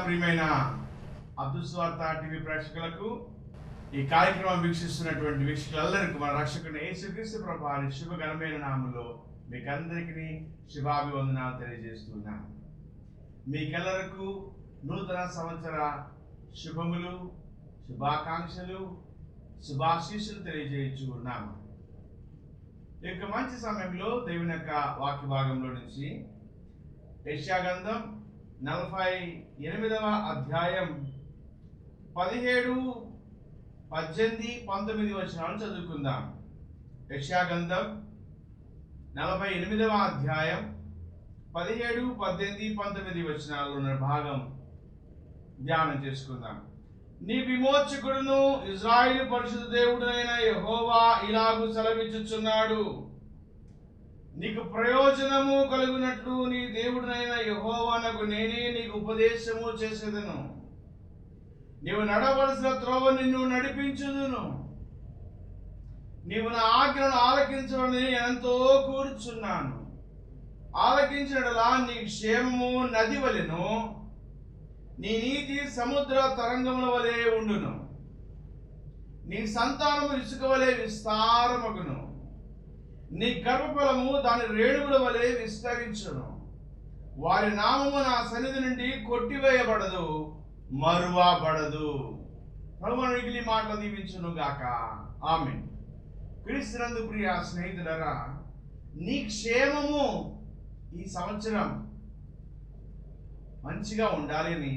ప్రియమైన అబ్దుల్ స్వార్థ టీవీ ప్రేక్షకులకు, ఈ కార్యక్రమం వీక్షిస్తున్నటువంటి వీక్షకులందరికీ మన రక్షకుని యేసుక్రీస్తు ప్రభువారి శుభకరమైన నామములో మీకందరికీ శుభాభివందనాలు తెలియజేస్తున్నాను. మీకెల్లరకు నూతన సంవత్సర శుభములు, శుభాకాంక్షలు, శుభాశీస్సులు తెలియజేయచ్చు ఉన్నాము. ఈ యొక్క మంచి సమయంలో దేవుని యొక్క వాక్య భాగంలో నుంచి యెషయా గ్రంథం 48వ అధ్యాయం 17, 18, 19 వచనాలు చదువుకుందాం. యెషయా గ్రంథం 48వ అధ్యాయం 17, 18, 19 వచనాలు ఉన్న భాగం ధ్యానం చేసుకుందాం. నీ విమోచకుడును ఇశ్రాయేలు పరిశుద్ధ దేవుడైన యెహోవా ఇలాగు సెలవిచ్చుచున్నాడు, నీకు ప్రయోజనము కలుగునట్లు నీ దేవుడైన యెహోవానకు నేనే నీకు ఉపదేశము చేసేదను. నీవు నడవలసిన త్రోవ నిన్ను నడిపించుదును. నీవు నా ఆజ్ఞను ఆలకించవని ఎంతో కూర్చున్నాను. ఆలకించడలా నీ క్షేమము నది వలెను, నీ నీతి సముద్ర తరంగముల వలె ఉండును. నీ సంతానము ఇసుక వలె విస్తారమగును. నీ గర్భఫలము దాని రేణుగుల వలె విస్తరించును. వారి నామము నా సన్నిధి నుండి కొట్టివేయబడదు, మరువబడదు. ప్రభువు మిగిలి మాటలు దీవించును గాక. ఆమేన్. క్రీస్తునందు ప్రియ స్నేహితులరా, నీ క్షేమము ఈ సంవత్సరం మంచిగా ఉండాలని,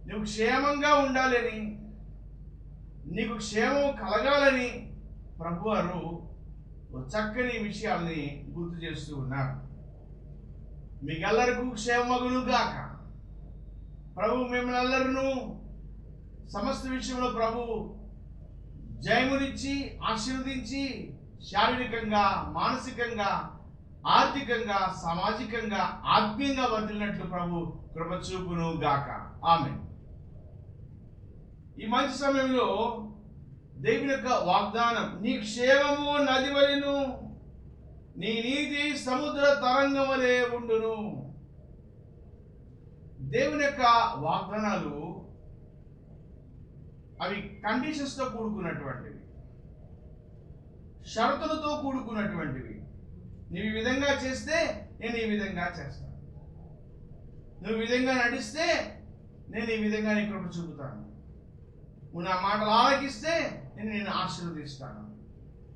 నువ్వు క్షేమంగా ఉండాలని, నీకు క్షేమం కలగాలని ప్రభువారు చక్కని విషయాల్ని గుర్తు చేస్తూ ఉన్నారు. మీకెల్లరికూ క్షేమగును గాక. ప్రభు మిమ్మల్ని అందరూ సమస్త విషయంలో ప్రభు జయమునిచ్చి ఆశీర్వదించి శారీరకంగా, మానసికంగా, ఆర్థికంగా, సామాజికంగా, ఆత్మీయంగా వర్ధిల్లినట్లు ప్రభు కృప చూపును గాక. ఆమేన్. ఈ మంచి సమయంలో దేవుని యొక్క వాగ్దానం, నీ క్షేమము నది వలెను, నీ నీతి సముద్ర తరంగం వలె ఉండును. దేవుని యొక్క వాగ్దానాలు అవి కండిషన్స్తో కూడుకున్నటువంటివి, షరతులతో కూడుకున్నటువంటివి. నువ్వు ఈ విధంగా చేస్తే నేను ఈ విధంగా చేస్తాను, నువ్వు ఈ విధంగా నడిస్తే నేను ఈ విధంగా నీ కృప చూపుతాను, నువ్వు నా మాటలు ఆలకిస్తే నేను నిన్ను ఆశీర్వదిస్తాను,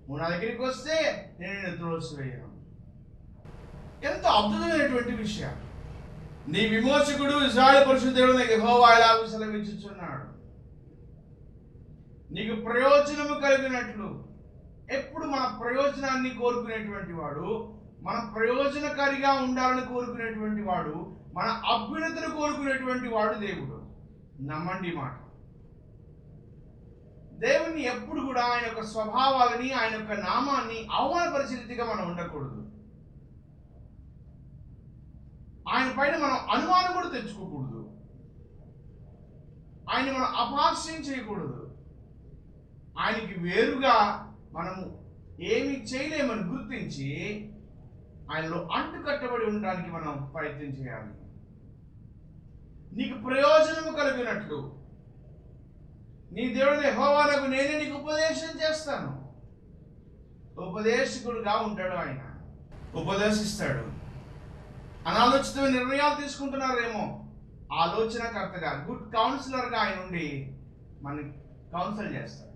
నువ్వు నా దగ్గరికి వస్తే నేను నిన్ను త్రోసివేయను. ఎంతో అద్భుతమైనటువంటి విషయం. నీ విమోచకుడు ఇశ్రాయేలు పరిశుద్ధ దేవుడైన యెహోవా ఇలాగు సెలవిచ్చుచున్నాడు, నీకు ప్రయోజనము కలిగినట్లు. ఎప్పుడు మన ప్రయోజనాన్ని కోరుకునేటువంటి వాడు, మన ప్రయోజనకారిగా ఉండాలని కోరుకునేటువంటి వాడు, మన అభ్యున్నతిని కోరుకునేటువంటి వాడు దేవుడు. నమ్మండి మాట. దేవుణ్ణి ఎప్పుడు కూడా ఆయన యొక్క స్వభావాలని, ఆయన యొక్క నామాన్ని అవమానపరిచే రీతిగా మనం ఉండకూడదు. ఆయన పైన మనం అనుమానం కూడా తెచ్చుకోకూడదు. ఆయన మనం అపహాస్యం చేయకూడదు. ఆయనకి వేరుగా మనము ఏమి చేయలేమని గుర్తించి ఆయనలో అంటు కట్టబడి ఉండడానికి మనం ప్రయత్నం చేయాలి. నీకు ప్రయోజనము కలిగినట్లు నీ దేవుని యెహోవానకు నేనే నీకు ఉపదేశం చేస్తాను. ఉపదేశకుడుగా ఉంటాడు ఆయన, ఉపదేశిస్తాడు. అనాలోచితమైన నిర్ణయాలు తీసుకుంటున్నారేమో, ఆలోచనకర్తగా, గుడ్ కౌన్సిలర్గా ఆయన ఉండి మనకి కౌన్సిల్ చేస్తాడు.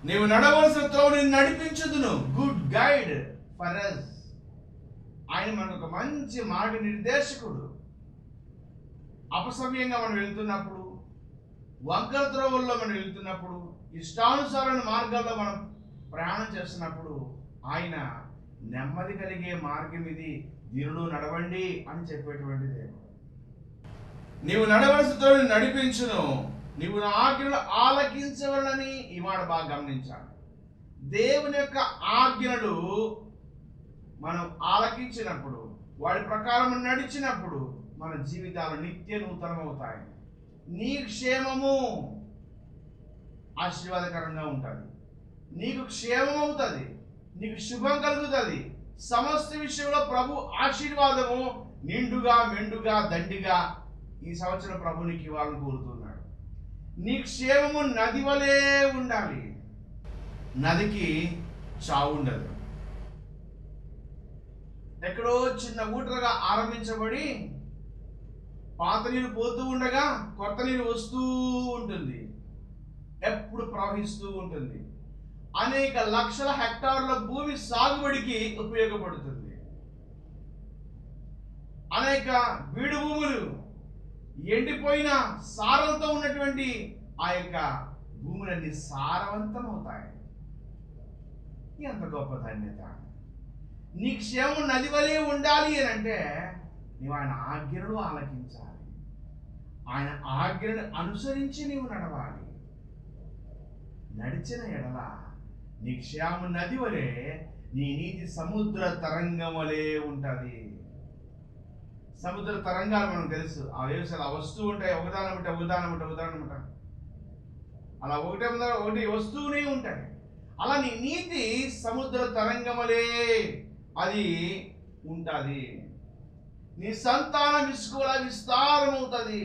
నీవు నడవలసిన త్రోవ నిన్ను నడిపించుదును. Good guide for us. ఆయన మనకు ఒక మంచి మార్గ నిర్దేశకుడు. అపసవ్యంగా మనం వెళ్తున్నప్పుడు, వంకర త్రోవల్లో మనం వెళ్తున్నప్పుడు, ఇష్టానుసారమైన మార్గాల్లో మనం ప్రయాణం చేస్తున్నప్పుడు ఆయన నెమ్మది కలిగే మార్గం ఇది, దీనిలో నడవండి అని చెప్పేటువంటి దేవుడు. నీవు నడవలసిన త్రోవను నడిపించును, నీవు నా ఆజ్ఞలు ఆలకించవలని. ఈ మాట బాగా గమనించాలి. దేవుని యొక్క ఆజ్ఞలు మనం ఆలకించినప్పుడు, వాడి ప్రకారం నడిచినప్పుడు మన జీవితాలు నిత్య నూతనమవుతాయి. నీ క్షేమము ఆశీర్వాదకరంగా ఉంటుంది, నీకు క్షేమం అవుతుంది, నీకు శుభం కలుగుతుంది. సమస్త విషయంలో ప్రభు ఆశీర్వాదము నిండుగా, మెండుగా, దండిగా ఈ సంవత్సరం ప్రభు నీకు ఇవ్వాలని కోరుతున్నాడు. నీ క్షేమము నది వలె ఉండాలి. నదికి చావు ఉండదు. ఎక్కడో చిన్న ఊటలుగా ఆరంభించబడి పాత నీరు పోతూ ఉండగా కొత్త నీరు వస్తూ ఉంటుంది, ఎప్పుడు ప్రవహిస్తూ ఉంటుంది. అనేక లక్షల హెక్టార్ల భూమి సాగుబడికి ఉపయోగపడుతుంది. అనేక బీడు భూములు ఎండిపోయిన సారంతో ఉన్నటువంటి ఆ యొక్క భూములన్నీ సారవంతమవుతాయి. ఎంత గొప్ప ధన్యత! నీ క్షేమం నది వలె ఉండాలి అని అంటే నీవు ఆయన ఆజ్ఞను ఆలకించాలి. ఆయన ఆజ్ఞను అనుసరించి నీవు నడవాలి. నడిచిన ఎడల నీ క్షేమం నది వలె, నీ నీతి సముద్ర తరంగం వలె ఉంటుంది. సముద్ర తరంగాలు మనకు తెలుసు. ఆ వేవ్స్ అలా వస్తూ ఉంటాయి, ఒకదానముట అలా ఒకటి వస్తూనే ఉంటాయి. అలా నీ నీతి సముద్ర తరంగమలే అది ఉంటుంది. నీ సంతానం ఇసుకలా విస్తారమవుతుంది.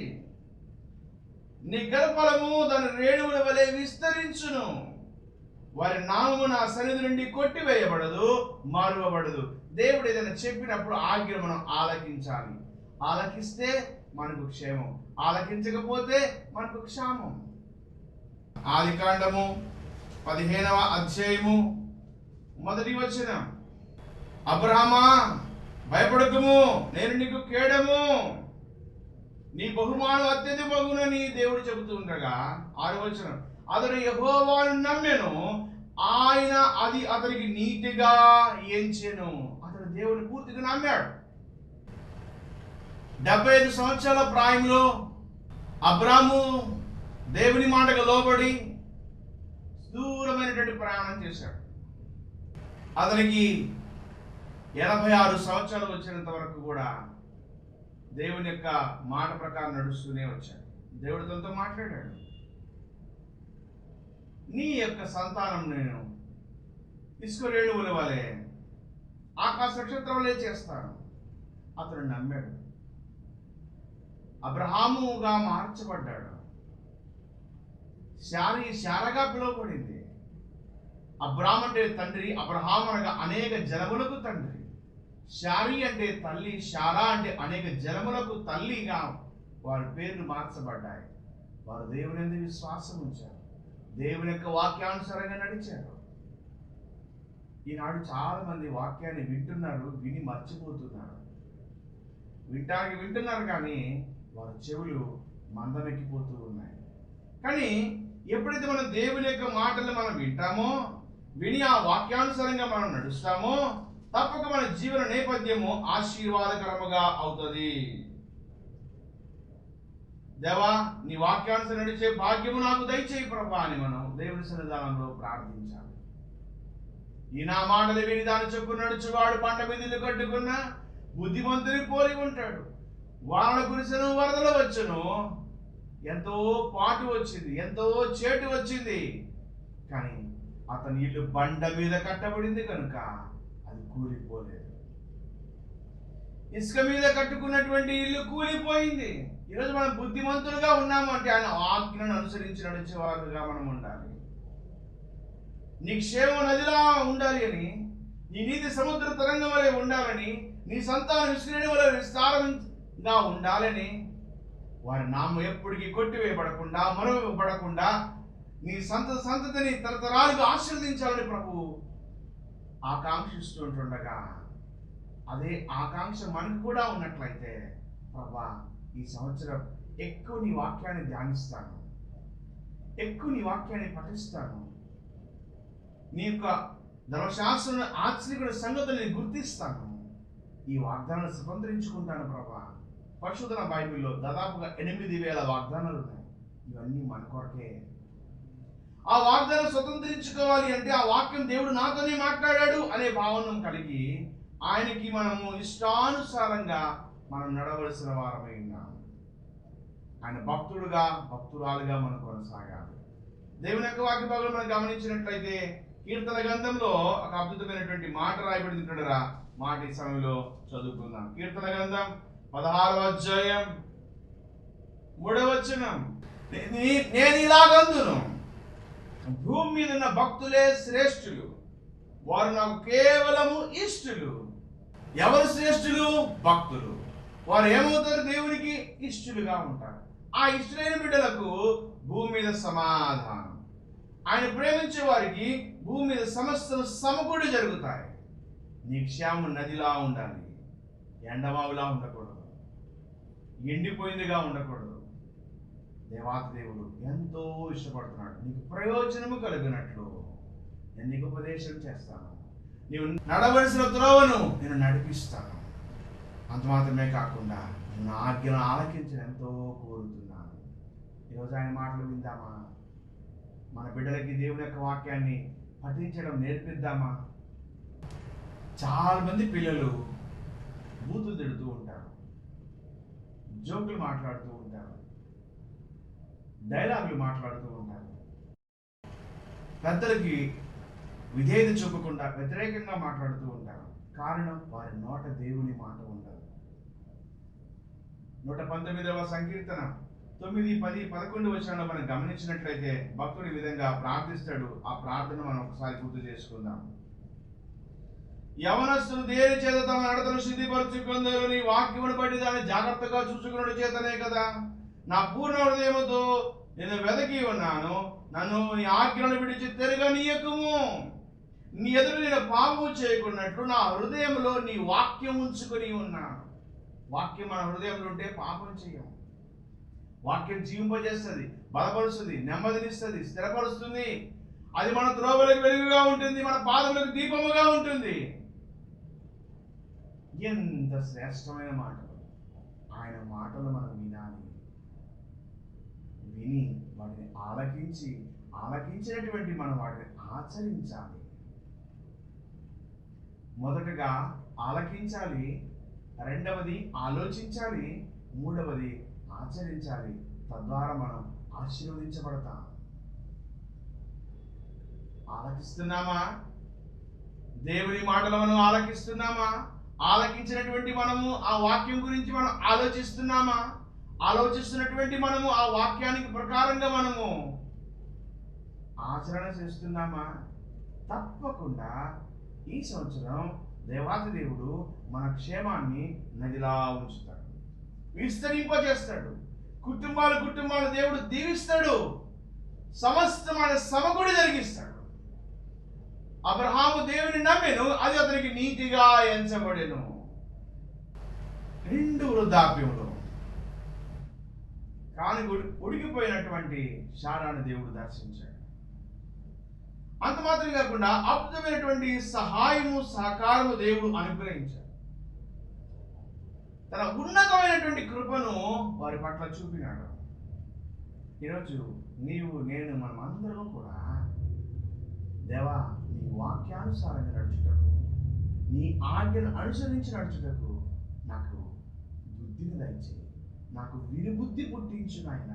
నీ గర్భఫలము దాని రేణువుల వలె విస్తరించును. వారి నామము నా సన్నిధి నుండి కొట్టివేయబడదు, మారువబడదు. దేవుడు ఏదైనా చెప్పినప్పుడు ఆజ్ఞ మనం ఆలకించాలి. ఆలకిస్తే మనకు క్షేమం, ఆలకించకపోతే మనకు క్షామం. ఆదికాండము 15వ అధ్యాయము 1వ వచనం. అబ్రహామా, భయపడకుము, నేను నీకు కేడము, నీ బహుమానం అత్యధికమగునని దేవుడు చెబుతూ ఉండగా 6వ వచనం. అతడు యెహోవాను నమ్మెను, ఆయన అది అతనికి నీతిగా ఎంచెను. అతడు దేవుని పూర్తిగా నమ్మాడు. 75 సంవత్సరాల ప్రాయంలో అబ్రాము దేవుని మాటకు లోబడి దూరమైనటువంటి ప్రయాణం చేశాడు. అతనికి 86 సంవత్సరాలు వచ్చినంత వరకు కూడా దేవుని యొక్క మాట ప్రకారం నడుస్తూనే వచ్చాడు. దేవుడు తనతో మాట్లాడాడు. నీ యొక్క సంతానం నేను ఇసుక రేణువుల వలె, ఆకాశ నక్షత్రం వలె చేస్తాను. అతడు నమ్మాడు. అబ్రహాముగా మార్చబడ్డాడు. శారగా పిలువబడింది. అబ్రామ్ అంటే తండ్రి, అబ్రహాం అనగా అనేక జనములకు తండ్రి. శారీ అంటే తల్లి, శారా అంటే అనేక జనములకు తల్లిగా వారి పేర్లు మార్చబడ్డాయి. వారు దేవుని యందు విశ్వాసం ఉంచారు, దేవుని యొక్క వాక్యానుసారంగా నడిచారు. ఈనాడు చాలా మంది వాక్యాన్ని వింటున్నారు, విని మర్చిపోతున్నారు. వింటానికి వింటున్నారు కానీ వారి చెవులు మందమెక్కిపోతూ ఉన్నాయి. కానీ ఎప్పుడైతే మనం దేవుని యొక్క మాటలు మనం వింటామో, విని ఆ వాక్యానుసారంగా మనం నడుస్తామో, తప్పక మన జీవన నేపథ్యము ఆశీర్వాదకరముగా అవుతుంది. దేవా, నీ వాక్యానుసారం నడిచే భాగ్యము నాకు దయచేయి ప్రభా అని మనం దేవుని సన్నిధానంలో ప్రార్థించాలి. ఈ నా మాటలు విని దాని చొప్పున నడుచువాడు పంట మీద ఇల్లు కట్టుకున్న బుద్ధిమంతుని పోలి ఉంటాడు. వాన కురిసెను, వరదలు వచ్చును, ఎంతో పాటు వచ్చింది, ఎంతో చేటు వచ్చింది, కానీ అతని ఇల్లు బండ మీద కట్టబడింది కనుక అది కూలిపోలేదు. ఇసుక మీద కట్టుకున్నటువంటి ఇల్లు కూలిపోయింది. ఈరోజు మనం బుద్ధిమంతులుగా ఉన్నాము అంటే ఆయన ఆజ్ఞను అనుసరించి నడిచేవారుగా మనం ఉండాలి. నీ క్షేమ నదిలా ఉండాలి అని, నీ నీతి సముద్ర తరంగం వలె ఉండాలని, నీ సంతానం ఇసుక వలె విస్తారంగా ఉండాలని, వారి నామం ఎప్పటికీ కొట్టివేయబడకుండా, మరువబడకుండా నీ సంతతిని తరతరాలుగా ఆశీర్వదించాలని ప్రభు ఆకాంక్షిస్తుంటుండగా, అదే ఆకాంక్ష మనకు కూడా ఉన్నట్లయితే, ప్రభా ఈ సంవత్సరం ఎక్కువ నీ వాక్యాన్ని ధ్యానిస్తాను, ఎక్కువ నీ వాక్యాన్ని పఠిస్తాను, నీ యొక్క ధర్మశాస్త్రం ఆశ్చర్యకుల సంగతుల్ని గుర్తిస్తాను, ఈ వాగ్దానాన్ని స్వతంత్రించుకుంటాను ప్రభా. పరిశుద్ధ బైబిల్లో దాదాపుగా 8,000 వాగ్దానాలు ఉన్నాయి. ఇవన్నీ మన కొరకే. ఆ వాగ్దానం స్వతంత్రించుకోవాలి అంటే ఆ వాక్యం దేవుడు నాతోనే మాట్లాడాడు అనే భావన కలిగి ఆయనకి మనము ఇష్టానుసారంగా మనం నడవలసిన వారమై ఉన్నాము. ఆయన భక్తుడుగా, భక్తురాలుగా మనం కొనసాగాలి. దేవుని యొక్క వాక్య భాగంలో మనం గమనించినట్లయితే కీర్తన గ్రంథంలో ఒక అద్భుతమైనటువంటి మాట రాయబడింది. ఇక్కడ మాట ఈ సమయంలో చదువుకుందాం. కీర్తన గ్రంథం 16వ అధ్యాయం 3వ వచనం, నేను ఇలాగందును, భూమి మీద ఉన్న భక్తులే శ్రేష్ఠులు, వారు నాకు కేవలము ఇష్టులు. ఎవరు శ్రేష్ఠులు? భక్తులు. వారు ఏమవుతారు? దేవునికి ఇష్టులుగా ఉంటారు. ఆ ఇష్టులైన బిడ్డలకు భూమి మీద సమాధానం. ఆయన ప్రేమించే వారికి భూమి మీద సమస్యలు సమకూడి జరుగుతాయి. నీ క్షేమం నదిలా ఉండాలి, ఎండమావులా ఉండకూడదు, ఎండిపోయిందిగా ఉండకూడదు. దేవాతి దేవుడు ఎంతో ఇష్టపడుతున్నాడు. నీకు ప్రయోజనము కలిగినట్లు నేను నీకు ఉపదేశం చేస్తాను, నీవు నడవలసిన త్రోవను నేను నడిపిస్తాను. అంత మాత్రమే కాకుండా నేను ఆజ్ఞను ఆలకించిన ఎంతో కోరుతున్నాను. ఈరోజు ఆయన మాటలు విందామా? మన బిడ్డలకి దేవుని యొక్క వాక్యాన్ని పఠించడం నేర్పిద్దామా? చాలా మంది పిల్లలు బూతులు తిడుతూ ఉంటారు, జోకులు మాట్లాడుతూ ఉంటారు, డైలాగులు మాట్లాడుతూ ఉంటారు. పెద్దలకి విధేయత చూపకుండా వ్యతిరేకంగా మాట్లాడుతూ ఉంటారు. కారణం, వారి నోట దేవుని మాట ఉండదు. 119వ సంకీర్తన 9, 10, 11 వచనాల్లో మనం గమనించినట్లయితే భక్తుడు ఈ విధంగా ప్రార్థిస్తాడు. ఆ ప్రార్థన మనం ఒకసారి గుర్తు చేసుకుందాం. యవనస్తులు దేని చేత తమ నడతను సిద్ధిపరచుకుందరు, నీ వాక్యమును బట్టి దాన్ని జాగ్రత్తగా చూసుకున్న చేతనే కదా. నా పూర్ణ హృదయముతో నేను వెదకి ఉన్నాను, నన్ను నీ ఆజ్ఞలను విడిచి తిరగనీయకుము. నీ ఎదురు నేను పాపము చేయకున్నట్లు నా హృదయంలో నీ వాక్యం ఉంచుకొని ఉన్నాను. వాక్యం మన హృదయంలో ఉంటే పాపం చేయం. వాక్యం జీవింపజేస్తుంది, బలపరుస్తుంది, నెమ్మదినిస్తుంది, స్థిరపరుస్తుంది. అది మన త్రోవలకు వెలుగుగా ఉంటుంది, మన పాదములకు దీపముగా ఉంటుంది. ఎంత శ్రేష్టమైన మాటలు! ఆయన మాటలు మనం వినాలి, విని వాటిని ఆలకించినటువంటి మనం వాటిని ఆచరించాలి. మొదటగా ఆలకించాలి, రెండవది ఆలోచించాలి, మూడవది ఆచరించాలి. తద్వారా మనం ఆశీర్వదించబడతాం. ఆలకిస్తున్నామా? దేవుని మాటలు మనం ఆలకిస్తున్నామా? ఆలకించినటువంటి మనము ఆ వాక్యం గురించి మనం ఆలోచిస్తున్నామా? ఆలోచిస్తున్నటువంటి మనము ఆ వాక్యానికి ప్రకారంగా మనము ఆచరణ చేస్తున్నామా? తప్పకుండా ఈ సంవత్సరం దేవాతి దేవుడు మన క్షేమాన్ని నదిలా ఉంచుతాడు, విస్తరింపజేస్తాడు. కుటుంబాలు దేవుడు దీవిస్తాడు, సమస్తమైన సమకూడి జరిగిస్తాడు. అబ్రహాము దేవుని నమ్మెను, అది అతనికి నీతిగా ఎంచబడెను. 2 వృద్ధాప్యములు కాని ఉడికిపోయినటువంటి శారాను దేవుడు దర్శించాడు. అంత మాత్రం కాకుండా అద్భుతమైనటువంటి సహాయము సహకారము దేవుడు అనుగ్రహించాడు. తన ఉన్నతమైనటువంటి కృపను వారి పట్ల చూపినాడు. ఈరోజు నీవు, నేను, మనం అందరం కూడా దేవా నీ వాక్యానుసారంగా నడుచుటకు, నీ ఆజ్ఞను అనుసరించి నడుచుటకు నాకు బుద్ధిని దయచేయి, నాకు వినుబుద్ధి పుట్టించు నాయన.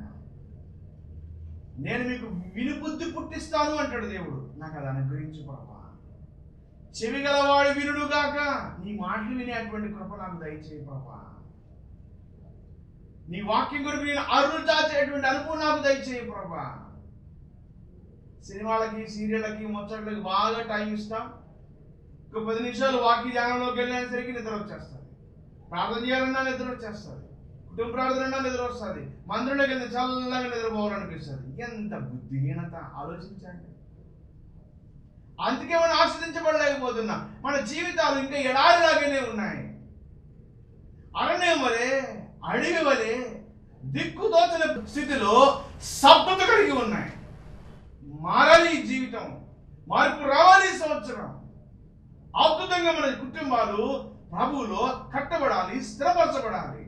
నేను మీకు వినుబుద్ధి పుట్టిస్తాను అంటాడు దేవుడు. నాకు అది అనుగ్రహించు ప్రభా. చెవి గలవాడు వినుడు గాక, నీ మాటలు వినేటువంటి కృప నాకు దయచేయి ప్రభా. నీ వాక్యం గురించి నేను అరులు చాచేటువంటి అనుభవం నాకు దయచేయి ప్రభా. సినిమాలకి, సీరియళ్ళకి, ముచ్చట్లకి బాగా టైం ఇస్తాం. ఒక 10 నిమిషాలు వాక్య ధ్యానంలోకి వెళ్ళేసరికి నిద్ర వచ్చేస్తుంది. ప్రార్థన చేయాలన్నా నిద్ర వచ్చేస్తుంది. కుటుంబ ప్రార్థన అన్నా నిద్ర వస్తుంది. మందిరంలోకి వెళ్తే చల్లగా నిద్రపోవాలనిపిస్తుంది. ఎంత బుద్ధిహీనత! ఆలోచించండి. అందుకే మనం ఆశ్రదించబడలేకపోతున్నాం. మన జీవితాలు ఇంకా ఎడారిలాగానే ఉన్నాయి. అరణ్యం వలె, అడవి వలె దిక్కుదోచని స్థితిలో సభ్యత కలిగి ఉన్నాయి. మారాలి జీవితం, మార్పు రావాలి. సంవత్సరం అద్భుతంగా మన కుటుంబాలు ప్రభువులో కట్టబడాలి, స్థిరపరచబడాలి.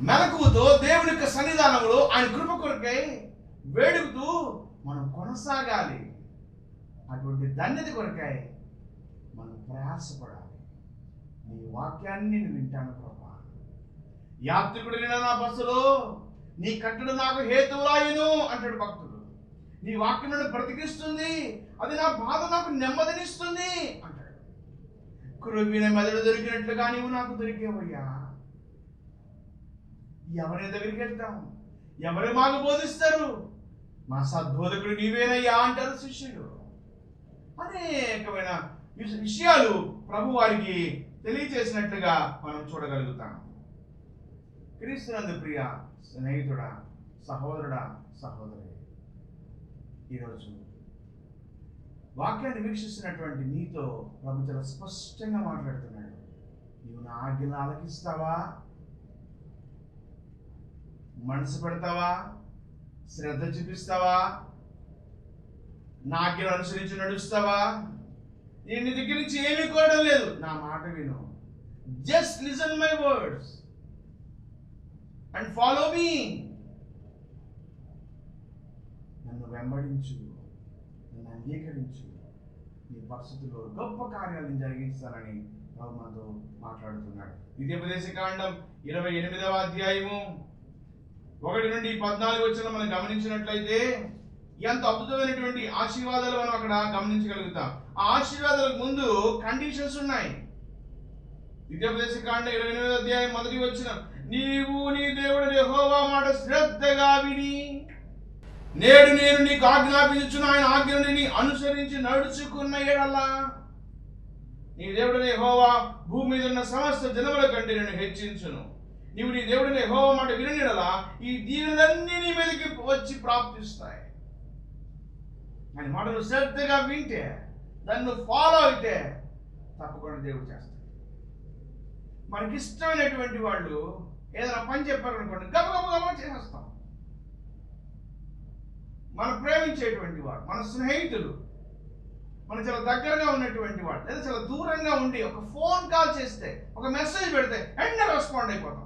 మెలకువతో దేవుని యొక్క సన్నిధానంలో ఆయన కృప కొరకై వేడుకుతూ మనం కొనసాగాలి. అటువంటి ధన్యత కొరకై మనం ప్రయాసపడాలి. నీ వాక్యాన్ని నేను వింటాను ప్రభా. యాత్రికుడు నా బస్సులో నీ కట్టడు నాకు హేతువులాయను అంటాడు భక్తుడు. నీ వాక్యం నన్ను బ్రతికిస్తుంది, అది నా బాధ నాకు నెమ్మదినిస్తుంది అంటాడు. కురువిన మెదడు దొరికినట్లుగా నీవు నాకు దొరికేవయ్యా. ఎవరి దగ్గరికి వెళ్తాం? ఎవరు మాకు బోధిస్తారు? మా సద్బోధకుడు నీవేనయ్యా అంటారు శిష్యులు. అనేకమైన విషయాలు ప్రభు వారికి తెలియచేసినట్లుగా మనం చూడగలుగుతాం. క్రీస్తునందు ప్రియ స్నేహితుడా, సహోదరుడా, సహోదరి, ఈరోజు వాక్యాన్ని వీక్షిస్తున్నటువంటి నీతో ప్రభు చాలా స్పష్టంగా మాట్లాడుతున్నాడు. నీవు నా ఆజ్ఞలు ఆలకిస్తావా? మనసు పెడతావా? శ్రద్ధ చూపిస్తావా? నా ఆజ్ఞలు అనుసరించి నడుస్తావా? నేను నీ దగ్గర నుంచి ఏమీ కోరడం లేదు, నా మాట విను. Just listen my words and follow me. నన్ను వెంబడించు, నన్ను అంగీకరించు, నీ పరిస్థితుల్లో గొప్ప కార్యాలను జరిగిస్తానని ప్రభు మనతో మాట్లాడుతున్నాడు. ద్వితీయోపదేశకాండం 28వ అధ్యాయము 1 నుండి 14 వచనం మనం గమనించినట్లయితే ఎంత అద్భుతమైనటువంటి ఆశీర్వాదాలు మనం అక్కడ గమనించగలుగుతాం. ఆ ఆశీర్వాదాలకు ముందు కండిషన్స్ ఉన్నాయి. ద్వితీయోపదేశకాండం 28వ అధ్యాయం 1వ వచనం, నీవు నీ దేవుడు యెహోవా మాట శ్రద్ధగా విని నేడు నేను నీకు ఆజ్ఞాపించుచున్న ఆయన ఆజ్ఞని అనుసరించి నడుచుకున్న ఎడల నీ దేవుడిని యెహోవా భూమి మీద ఉన్న సమస్త జనముల కంటే నేను హెచ్చించును. నీవు నీ దేవుడిని యెహోవా మాట విని ఎడల ఈ దీనులన్నీ నీ మీదకి వచ్చి ప్రాప్తిస్తాయి. ఆయన మాటలు శ్రద్ధగా వింటే, దాన్ని ఫాలో అయితే తప్పకుండా దేవుడు చేస్తాడు. మనకిష్టమైనటువంటి వాళ్ళు ఏదైనా పని చెప్పారనుకోండి, గబగబ చేసేస్తాం. మనం ప్రేమించేటువంటి వాడు, మన స్నేహితులు, మన చాలా దగ్గరగా ఉన్నటువంటి వాడు, లేదా చాలా దూరంగా ఉండి ఒక ఫోన్ కాల్ చేస్తే, ఒక మెసేజ్ పెడితే వెంటనే రెస్పాండ్ అయిపోతాం.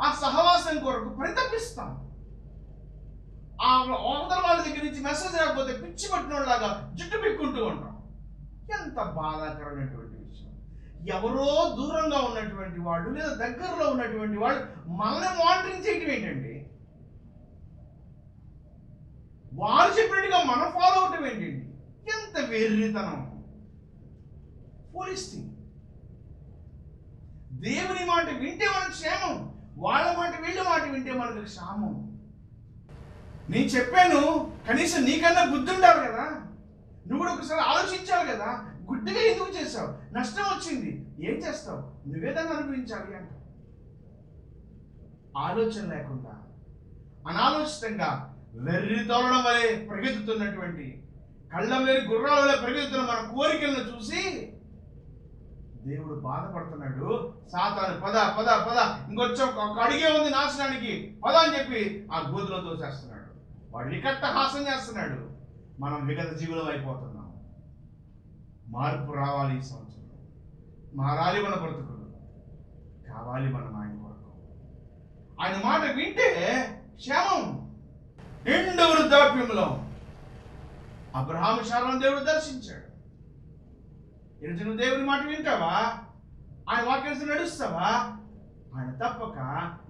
ఆ సహవాసం కొరకు పరితపిస్తాం. ఆ అవతల వాళ్ళ దగ్గర నుంచి మెసేజ్ రాకపోతే పిచ్చి పట్టినలాగా జుట్టు పిక్కుంటూ ఉంటాం. ఎంత బాధాకరమైనటువంటి విషయం. ఎవరో దూరంగా ఉన్నటువంటి వాళ్ళు లేదా దగ్గరలో ఉన్నటువంటి వాళ్ళు మనల్ని మానిటరింగ్ చేయటం ఏంటండి? వారు చెప్పినట్టుగా మనం ఫాలో అవటం ఏంటండి? ఎంత వెర్రితనం, పోలీస్ థింగ్. దేవుని మాట వింటే మనకు క్షేమం, వాళ్ళ మాట వీళ్ళ మాట వింటే మనకు క్షేమం. నేను చెప్పాను, కనీసం నీకన్నా బుద్ధి ఉండాలి కదా, నువ్వు కూడా ఒకసారి ఆలోచించాలి కదా. గుడ్డిగా ఎందుకు చేసావు? నష్టం వచ్చింది, ఏం చేస్తావు? నువ్వేదాన్ని అనుభవించాలి అంట. ఆలోచన లేకుండా అనాలోచితంగా వెర్రి తోలడం వలె పరిగెత్తుతున్నటువంటి, కళ్ళం లేని గుర్రాల వలె పరిగెత్తుతున్న మన కోరికలను చూసి దేవుడు బాధపడుతున్నాడు. సాతాను పద పద పద, ఇంకొచ్చం ఒక అడిగే ఉంది నాశనానికి, పద అని చెప్పి ఆ గోతులో తోసేస్తున్నాడు. వాడు వికట్ట హాసం చేస్తున్నాడు. మనం విగత జీవులం అయిపోతున్నాం. మార్పు రావాలి ఈ సంవత్సరం. మారాలి మన బ్రతుకులు, కావాలి మనం ఆయన కొరకు. ఆయన మాట వింటే క్షేమం. నిండు వృద్ధాప్యంలో అబ్రహాము శారాను దేవుడు దర్శించాడు. ఈరోజు నువ్వు దేవుని మాట వింటావా? ఆయన వాక్యాన్ని నడుస్తావా? ఆయన తప్పక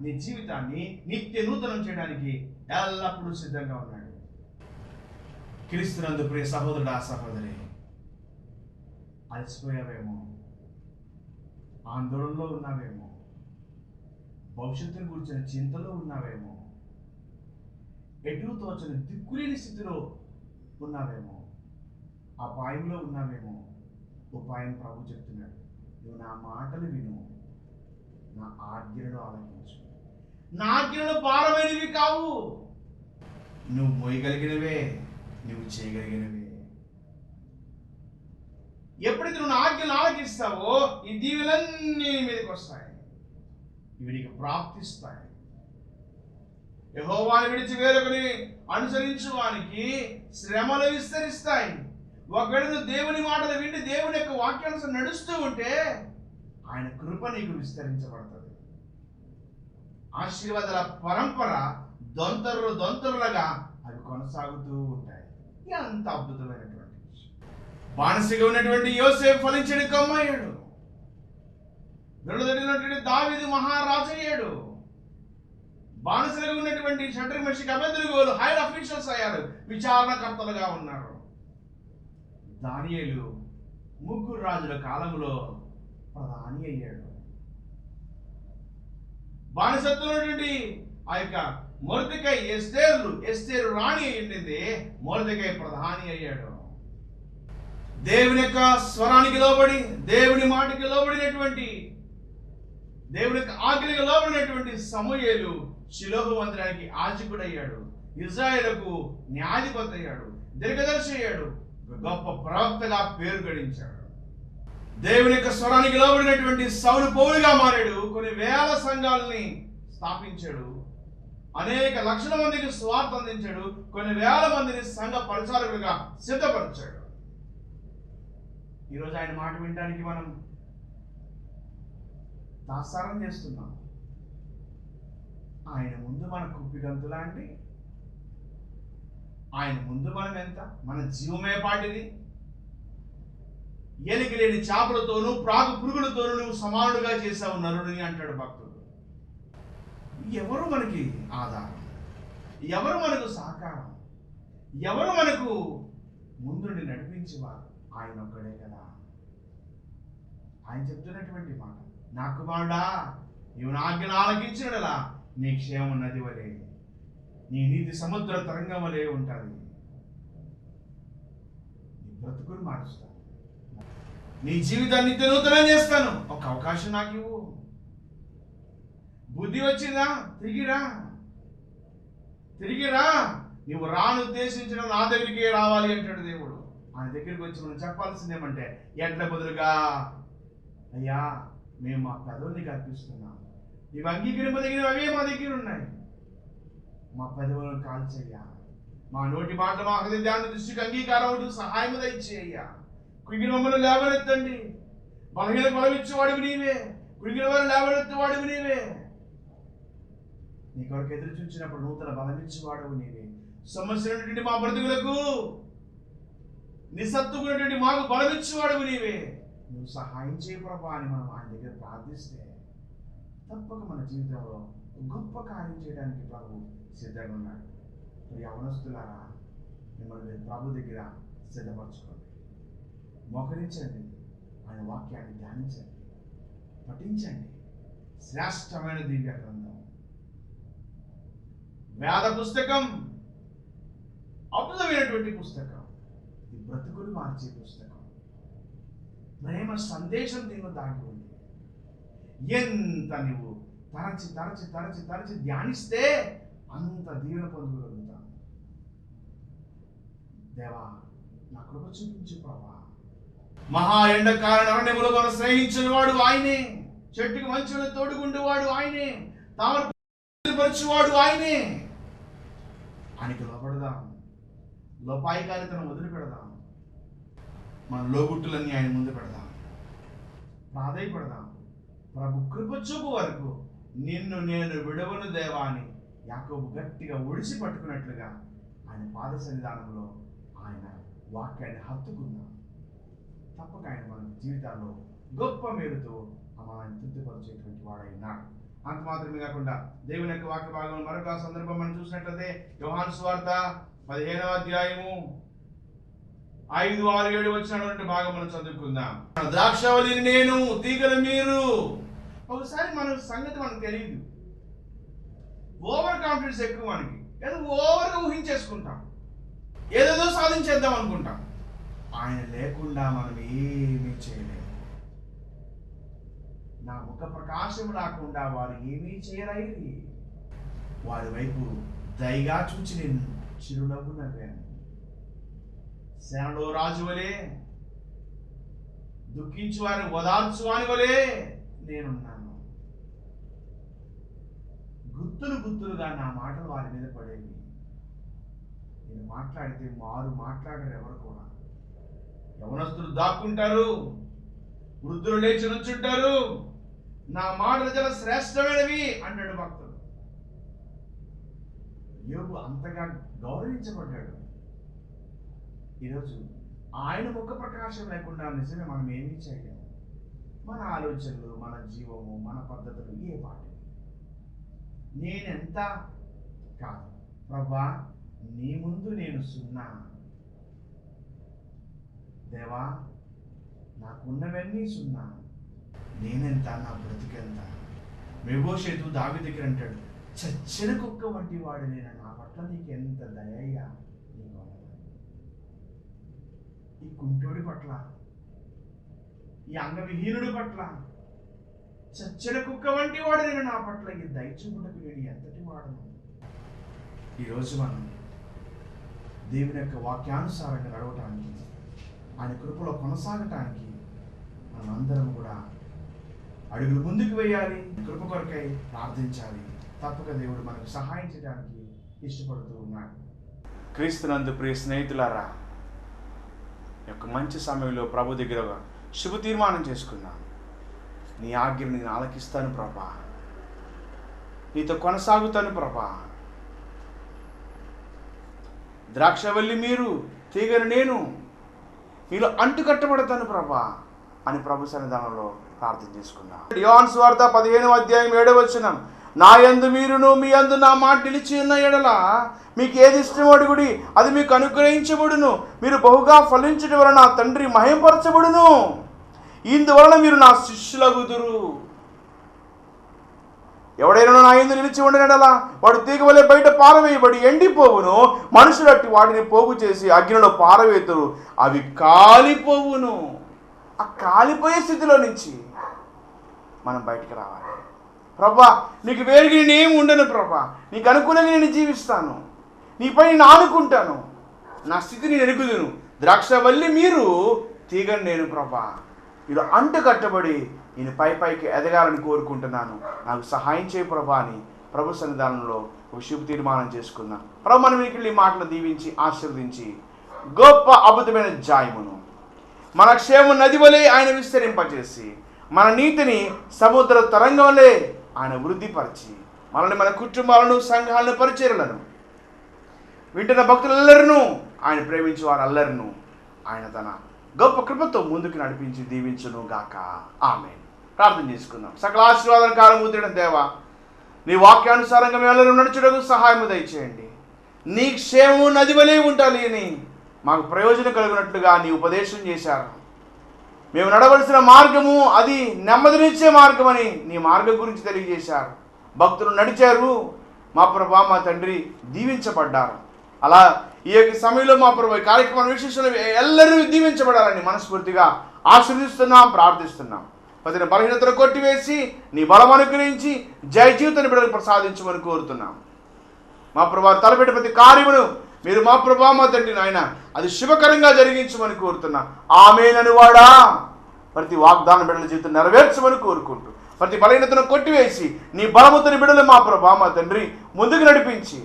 నీ జీవితాన్ని నిత్య నూతనం చేయడానికి ఎల్లప్పుడూ సిద్ధంగా ఉన్నాడు. క్రీస్తునందు ప్రియ సహోదరుడా, సహోదరి, అలసిపోయావేమో, ఆందోళనలో ఉన్నావేమో, భవిష్యత్తును గురించిన చింతలో ఉన్నావేమో, ఎటు తోచని దిక్కులేని స్థితిలో ఉన్నావేమో, అపాయంలో ఉన్నావేమో. ఉపాయం ప్రభు చెప్తున్నాడు. నువ్వు నా మాటలు విను, నా ఆజ్ఞలను ఆలకించు. నా ఆజ్ఞలు భారమైనవి కావు, నువ్వు మోయగలిగినవే, నువ్వు చేయగలిగినవే. ఎప్పుడైతే నువ్వు నా ఆజ్ఞలు ఆలకిస్తావో ఈ దీవెలన్నీ నీ మీదకి వస్తాయి, ఇవి నీకు ప్రాప్తిస్తాయి. యెహోవాను విడిచి వేరొకని అనుసరించు వానికి శ్రమలు విస్తరిస్తాయి. ఒకవేళ నువ్వు దేవుని మాటలు వింటే, దేవుని యొక్క వాక్యానుసారం నడుస్తూ ఉంటే ఆయన కృప నీకు విస్తరించబడుతుంది. ఆశీర్వాదాల పరంపర దొంతరులుగా అవి కొనసాగుతూ ఉంటాయి. ఎంత అద్భుతమైనటువంటి విషయం. బానిసగా ఉన్నటువంటి యోసేపు ఫలించడి కొమ్మయ్యాడు. గొర్రెదడినటువంటి దావీదు మహారాజు అయ్యాడు. బానిసలుగా ఉన్నటువంటి షడ్రక్ మెషక్ అబేద్నెగోలు హైర్ అఫీషియల్స్ అయ్యారు, విచారణకర్తలుగా ఉన్నారు. దానియేలు 3 రాజుల కాలంలో ప్రధాని అయ్యాడు. బానిసత్వంలో ఆ యొక్క మొర్దెకై ఎస్తేరు రాణి అయ్యింది, మొర్దెకై ప్రధాని అయ్యాడు. దేవుని యొక్క స్వరానికి లోబడి, దేవుని మాటకి లోబడినటువంటి, దేవుని యొక్క ఆజ్ఞకి లోబడినటువంటి సమూయేలు షిలోహు మందిరానికి యాజకుడయ్యాడు, ఇశ్రాయేలుకు న్యాయాధిపతి అయ్యాడు, దీర్ఘదర్శి అయ్యాడు, గొప్ప ప్రవక్తగా పేరు గడించాడు. దేవుని యొక్క స్వరానికి లోబడినటువంటి సౌలు పౌలుగా మారాడు, కొన్ని వేల సంఘాలని స్థాపించాడు, అనేక లక్షల మందికి స్వార్థ అందించాడు, కొన్ని వేల మందిని సంఘ పరిచారకులుగా సిద్ధపరిచాడు. ఈరోజు ఆయన మాట వినడానికి మనం దాసారం చేస్తున్నాం. ఆయన ముందు మన కుప్పిగంతులా అండి? ఆయన ముందు మనం ఎంత? మన జీవమే పాటిది. ఎలికి లేని చేపలతోనూ ప్రాగు పురుగులతోనూ నువ్వు సమానుడుగా చేశావు నరుడిని అంటాడు భక్తుడు. ఎవరు మనకి ఆధారం? ఎవరు మనకు సహకారం? ఎవరు మనకు ముందుండి నడిపించేవారు? ఆయన ఒక్కడే కదా. ఆయన చెప్తున్నటువంటి మాట, నా కుమారుడా, నీవు నా ఆజ్ఞను ఆలకించినలా నీ క్షేమం నది వలె, నీ నీతి సముద్ర తరంగం వలె ఉంటుంది. నీ బ్రతుకుని మారుస్తాను, నీ జీవితాన్ని నిత్య నూతనం చేస్తాను. ఒక అవకాశం నాకు ఇవ్వు. బుద్ధి వచ్చిందా? తిరిగిరా. నువ్వు రాను ఉద్దేశించిన నా దగ్గరికి రావాలి అంటాడు దేవుడు. ఆయన దగ్గరికి వచ్చి మనం చెప్పాల్సిందేమంటే, ఎట్ల బదులుగా అయ్యా మేము మా పెదవుల్ని అర్పిస్తున్నాం, నీవు అంగీకరింపదగినవి అవే మా దగ్గర ఉన్నాయి. మా పెదవులను కాల్చయ్యా, మా నోటి మాటలు మా హృదయాన్ని దృష్టికి అంగీకారం సహాయం దయచేయ్యా. కృంగిన మమ్మల్ని లేవనెత్తండి. బలహీన బలమిచ్చేవాడివి నీవే, కృంగిన వారిని లేవనెత్తేవాడివి నీవే. నీ కొరకు ఎదురు చూచినప్పుడు నూతన బలమిచ్చేవాడవు నీవే. సమస్యలైనటువంటి మా బ్రతుకులకు, నిస్సత్తుకున్నటువంటి మాకు బలమిచ్చేవాడవు నీవే. నువ్వు సహాయం చేయ ప్రభా అని మనం ఆయన దగ్గర ప్రార్థిస్తే తప్పక మన జీవితంలో గొప్ప కార్యం చేయడానికి ప్రభు సిద్ధంగా ఉన్నాడు. మరి యవనస్తులారా, మిమ్మల్ని ప్రభు దగ్గర సిద్ధపరచుకోండి, మోకరించండి, ఆయన వాక్యాన్ని ధ్యానించండి, పఠించండి. శ్రేష్టమైన దివ్య గ్రంథం, వేద పుస్తకం, అద్భుతమైనటువంటి పుస్తకం, ఈ బ్రతుకులు మార్చే పుస్తకం. ప్రేమ సందేశం దీనిలో దాగి ఉంది. ఎంత నువ్వు తరచి ధ్యానిస్తే అంత దీవెన పొందగలుగుతాను. దేవా, నా కృప చూపించు ప్రభా. మహా ఎండకారణ అరణ్యములో మనం స్నేహించిన వాడు ఆయనే, చెట్టుకు మంచులో తోడుగుండేవాడు ఆయనే, తామరపరచువాడు ఆయనే. ఆయనకి లోపడదాం, లోపాయికారితనం వదిలి పెడదాం, మన లోగుట్టులన్నీ ఆయన ముందు పెడదాం, ప్రాధేయపడదాం. ప్రభు కృప చూపు వరకు నిన్ను నేను విడవను దేవా అని యాకోబు గట్టిగా ఒడిసి పట్టుకున్నట్లుగా ఆయన పాద సన్నిధానంలో ఆయన వాక్యాన్ని హత్తుకుందాం. తప్పక ఆయన మన జీవితాల్లో గొప్ప మేలుతో మనల్ని తృప్తిపరిచేటువంటి వాడైనాడు. అంత మాత్రమే కాకుండా దేవుని యొక్క వాక్య భాగంలో మరొక సందర్భం మనం చూసినట్లయితే యోహాను సువార్త 15వ అధ్యాయము 5, 6, 7 వచ్చినటువంటి భాగం మనం చదువుకుందాం. ద్రాక్షవల్లిని నేను, తీగలు మీరు. ఒకసారి మన సంగతి మనకు తెలియదు, ఓవర్ కాన్ఫిడెన్స్ ఎక్కువ. మనకి ఏదో ఓవర్గా ఊహించేసుకుంటాం, ఏదేదో సాధించేద్దాం అనుకుంటాం. ఆయన లేకుండా మనం ఏమీ చేయలేము. నా ముఖ ప్రకాశం రాకుండా వారు ఏమీ చేయలేరు. వారి వైపు దయగా చూచి నేను చిరునవ్వు నవ్వాను. సేనలో రాజు వలే, దుఃఖించు వారిని ఓదార్చువాని వలే నేనున్నాను. గుత్తులుగా నా మాటలు వారి మీద పడేవి. నేను మాట్లాడితే వారు మాట్లాడరు ఎవరు కూడా. యవనస్తులు దాక్కుంటారు, వృద్ధులు లేచి నుంచుంటారు. నా మాటలు చాలా శ్రేష్టమైనవి అంటాడు భక్తుడు. యోబు అంతగా గౌరవించబడ్డాడు. ఈరోజు ఆయన ముఖ ప్రకాశం లేకుండా నిజమే మనం ఏమీ చేయలేము. మన ఆలోచనలు, మన జీవము, మన పద్ధతులు ఏ పాటి నేనెంత కాదు ప్రభా, నీ ముందు నేను సున్నా. దేవా, నాకున్నవన్నీ సున్నా. నేనెంత, నా బ్రతికెంత. మెఫీబోషెతు దావీదు దగ్గర అంటాడు, చచ్చిన కుక్క వంటి వాడు నేను, నా పట్ల నీకు ఎంత దయయ్యా. ఈ కుంటోడి పట్ల, ఈ అంగవిహీనుడి పట్ల, చచ్చిన కుక్క వంటి వాడు నేను, నా పట్ల ఈ దయచూపుటకు నేను ఎంతటి వాడను. ఈరోజు మనం దేవుని యొక్క వాక్యానుసారంగా నడవటానికి, ఆయన కృపలో కొనసాగటానికి మనం అందరం కూడా అడుగులు ముందుకు వేయాలి. కృప కొరకై ప్రార్థించాలి. తప్పక దేవుడు మనకు సహాయం చేయడానికి ఇష్టపడుతూ ఉన్నాడు. క్రీస్తునందు ప్రియ స్నేహితులారా, యొక్క మంచి సమయంలో ప్రభు దగ్గర శుభ తీర్మానం చేసుకున్నాను. నీ ఆజ్ఞను నేను ఆలకిస్తాను ప్రభా, నీతో కొనసాగుతాను ప్రభా. ద్రాక్షవల్లి మీరు, తీగను నేను, మీలో అంటు కట్టబడతాను ప్రభా అని ప్రభు సన్నిధానంలో ప్రార్థన చేసుకున్నాను. యోహాను సువార్త 15వ అధ్యాయం 7వ వచనం, నా యందు మీరును మీ యందు నా మాట నిలిచి ఉన్న ఎడల మీకు ఏది ఇష్టమో అడుగుడి, అది మీకు అనుగ్రహించబడును. మీరు బహుగా ఫలించడం వలన నా తండ్రి మహిమపరచబడును. ఇందువలన మీరు నా శిష్యులగుదురు. ఎవడైనా నా యందు నిలిచి ఉండనడలా వాడు తీగ వలె బయట పారవేయబడి ఎండిపోవును. మనుషులు అట్టి వాటిని పోగు చేసి అగ్నిలో పారవేతురు, అవి కాలిపోవును. ఆ కాలిపోయే స్థితిలో నుంచి మనం బయటికి రావాలి. ప్రభా, నీకు వేరుగా నేనేమి ఉండను ప్రభా, నీకు అనుకూలంగా నేను జీవిస్తాను, నీపై నేను ఆనుకుంటాను, నా స్థితిని నేను ఎరుగుదును. ద్రాక్షవల్లి మీరు, తీగను నేను ప్రభా, మీరు అంటు కట్టబడి నేను పైకి ఎదగాలని కోరుకుంటున్నాను, నాకు సహాయం చేయ ప్రభా అని ప్రభు సన్నిధానంలో ఒక శుభ తీర్మానం చేసుకున్నాం. ప్రభు మనం ఈ మాటలు దీవించి ఆశీర్వదించి గొప్ప అద్భుతమైన జాయమును మన క్షేమ నది వలె ఆయన విస్తరింపజేసి, మన నీతిని సముద్ర తరంగం వలె ఆయన వృద్ధిపరిచి, మనల్ని మన కుటుంబాలను, సంఘాలను, పరిచర్యలను, వింటున్న భక్తులందరినూ, ఆయన ప్రేమించే వారందరినూ ఆయన తన గొప్ప కృపతో ముందుకు నడిపించి దీవించును గాక. ఆమేన్. ప్రార్థన చేసుకుందాం. సకల ఆశీర్వాదాల కారణమూతుడైన దేవా, నీ వాక్యానుసారంగా మేమందరం నడుచుటకు సహాయము దయచేయండి. నీ క్షేమము నది వలె ఉండాలి అని మాకు ప్రయోజనం కలిగినట్లుగా నీ ఉపదేశం చేశారు. మేము నడవలసిన మార్గము అది నెమ్మదినిచ్చే మార్గం అని నీ మార్గం గురించి తెలియజేశారు. భక్తులు నడిచారు. మా ప్రభా, మా తండ్రి దీవించబడ్డారు. అలా ఈ యొక్క సమయంలో మా ప్రభు ఈ కార్యక్రమం విశేషాలు ఎల్లరూ దీవించబడాలని మనస్ఫూర్తిగా ఆశీర్దిస్తున్నాం, ప్రార్థిస్తున్నాం. ప్రతి బలహీనతను కొట్టివేసి నీ బలం అనుగ్రహించి జయ జీవితాన్ని బిడ్డలకు ప్రసాదించమని కోరుతున్నాం. మా ప్రభా, తలపెట్టి ప్రతి కార్యమును మీరు మా ప్రభా, మా తండ్రి నాయన అది శుభకరంగా జరిగించమని కోరుతున్నా. ఆమేనని వాడా ప్రతి వాగ్దాన బిడ్డల జీవితం నెరవేర్చమని కోరుకుంటూ, ప్రతి బలహీనతను కొట్టివేసి నీ బలముతని బిడ్డలు మా ప్రభా, మా తండ్రి ముందుకు నడిపించి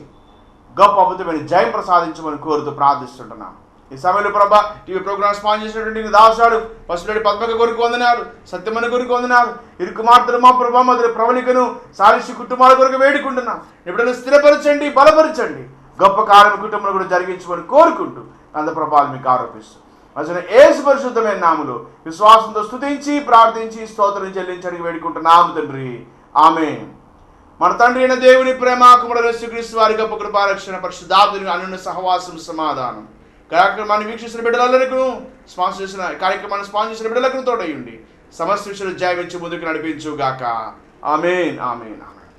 గొప్ప అద్భుతమైన జయం ప్రసాదించమని కోరుతూ ప్రార్థిస్తుంటున్నాం. ఈ సమయంలో ప్రభా, టీవీ ప్రోగ్రామ్ స్పాన్సర్ చేసినటువంటి దాసాడు పసుపులేడి పద్మక కొరకు వందనాలు, సత్యమని కొరకు వందనాలు, ఇరుకు మార్తలు మా ప్రభా, మొదటి ప్రవళికను సాలిషి కుటుంబాల కొరకు వేడుకుంటున్నాం. ఎప్పుడైనా స్థిరపరచండి, బలపరచండి, గొప్ప కార్యం కుటుంబంలో కూడా జరిగించమని కోరుకుంటూ అంత ప్రభావం మీకు ఆరోపిస్తూ అసలు యేసు పరిశుద్ధమైన నామములో విశ్వాసంతో స్తుతించి ప్రార్థించి స్తోత్రం చెల్లించడానికి వేడుకుంటున్నాము తండ్రి. ఆమేన్. మన తండ్రి అయిన దేవుని ప్రేమ, కుమారుడైన యేసుక్రీస్తు వారి గొప్ప కృపారక్షణ, పరిశుద్ధాత్మని అన్యోన్య సహవాసం, సమాధానం కార్యక్రమాన్ని వీక్షిస్తున్న బిడ్డలందరికీ, స్పాన్సర్ చేసిన కార్యక్రమాన్ని స్పాన్సర్ చేసిన బిడ్డలకు తోడయ్యండి. సమస్త విషయాలు జయమించి ముందుకు నడిపించు గాక. ఆమేన్, ఆమేన్, ఆమేన్.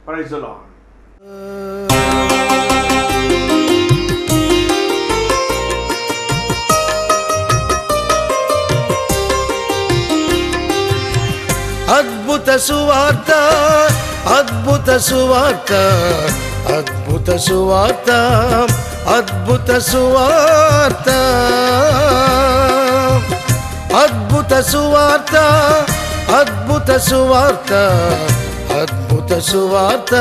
Praise the Lord. అద్భుత సువార్త, అద్భుత సువార్త, అద్భుత సువార్త, అద్భుత సువార్త, అద్భుత సువార్త, అద్భుత సువార్త, అద్భుత సువార్త.